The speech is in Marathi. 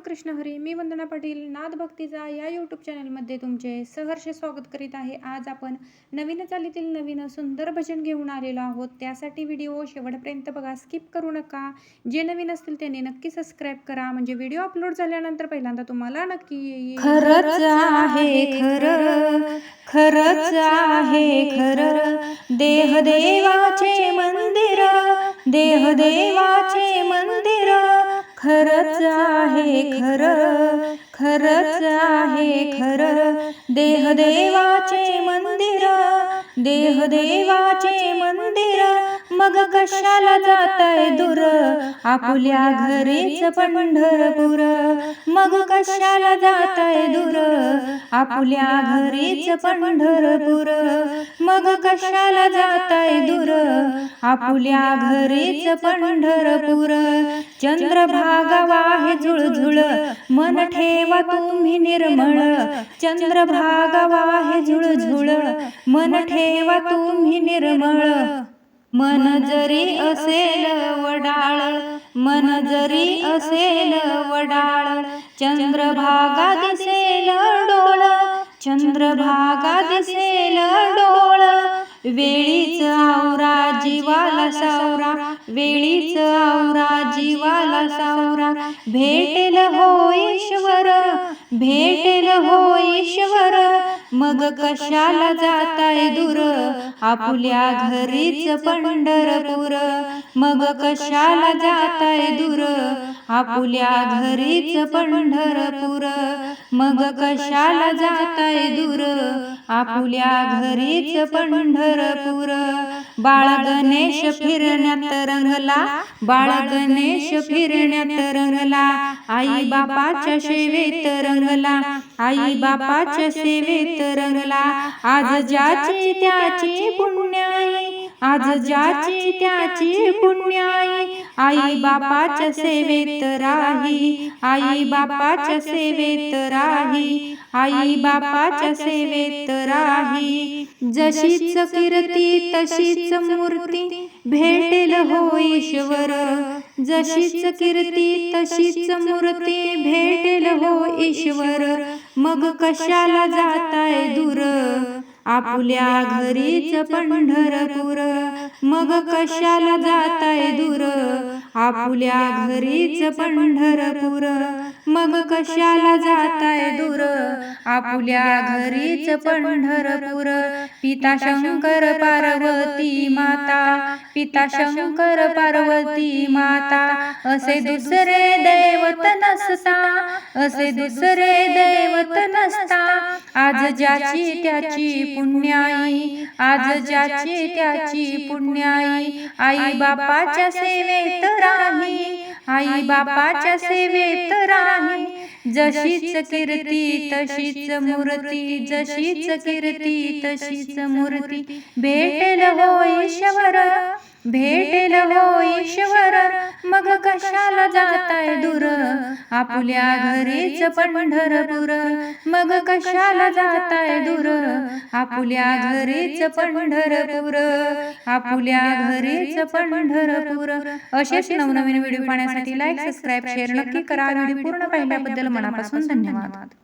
कृष्ण हरी. मी वंदना पाटील नाद भक्तीचा या यूट्यूब चॅनलमध्ये तुमचे सहर्ष स्वागत करीत आहे. आज आपण नवीन चालीतील नवीन सुंदर भजन घेऊन आलेलो आहोत. त्यासाठी व्हिडिओ शेवटपर्यंत बघा, स्किप करू नका. जे नवीन असतील त्यांनी नक्की सबस्क्राईब करा, म्हणजे व्हिडिओ अपलोड झाल्यानंतर पहिल्यांदा तुम्हाला नक्की येईल. खरंच आहे खरं, खरंच आहे खरं, देह देवाचे मंदिर, देह देवाचे मंदिर, खरंच आहे खरं, खरंच आहे खरं, देह देवाचे मंदिर, देह देवाचे मंदिर, मग कशाला जाताय दूर, आपुल्या घरीच पंढरपूर, मग कशाला जाताय दूर, आपुल्या घरीच पंढरपूर, मग कशाला जाताय दूर, आपुल्या घरीच पंढरपूर, चंद्रभागा वाहे झुळझुळ, मन ठेवा तुम्ही निर्मळ, चंद्रभागा वाहे झुळझुळ, मन ठेवा तुम्ही निर्मळ, मन जरी असेल वडाळ, मन जरी असेल वडाळ, चंद्रभागा दिसेल डोळ, चंद्रभागा दिसेल डोळ, वेळीच आवरा जीवाला सावरा, वेळीच आवरा जीवाला सावरा, भेटेल हो ईश्वर, भेटेल हो ईश्वर, मग कशाला जाताय दूर, आपुल्या घरीच पंढरपूर, मग कशाला जाताय दूर, आपुल्या घरीच पंढरपूर, मग कशाला जाताय दूर, आपुल्या घरीच पंढरपूर, बाळ गणेश फिरण्यात रंगला, बाळ गणेश फिरण्यात रंगला, आई बापाच्या सेवेत रंगला, आई बापाच्या सेवेत रंगला, आज ज्याची त्याची पुण्याई, आज ज्याची त्याची पुण्याई, आई बापाच्या सेवेत राही, आई बापाच्या सेवेत राही, आई बापाच्या सेवेत राही, जशीच कीर्ती तशीच मूर्ती, भेटेल हो ईश्वर, जशीच कीर्ती तशीच मूर्ती, भेटेल हो ईश्वर, मग कशाला जाताय दूर, आपुल्या घरीच पंढरपूर, मग कशाला जाताय दूर, आपुल्या घरीच पंढरपूर, मग कशाला जाताय दूर, आपुल्या घरीच पंढरपूर, पिता शंकर पार्वती माता, पिता शंकर पार्वती माता, असे दुसरे दैवत नसता, असे दुसरे दैवत नसता, आज ज्याची त्याची पुण्याई, आज ज्याची त्याची पुण्याई, आई बापाच्या सेवेत राही, आई बापाच्या सेवेत राही, जशीच कीर्ती तशीच मूर्ती, जशीच कीर्ती तशीच मूर्ती, भेटेल हो ईश्वर, भेटेल हो ईश्वर, मग कशाला जाताय दूर, आपुल्या घरीच पंढरपूर, मग कशाला जाताय दूर, आपुल्या घरीच पंढरपूर, आपुल्या घरीच पंढरपूर. असेच नवनवीन व्हिडिओ पाहण्यासाठी लाईक, सबस्क्राईब, शेअर नक्की करा. व्हिडिओ पूर्ण पाहिल्याबद्दल मनापासून धन्यवाद.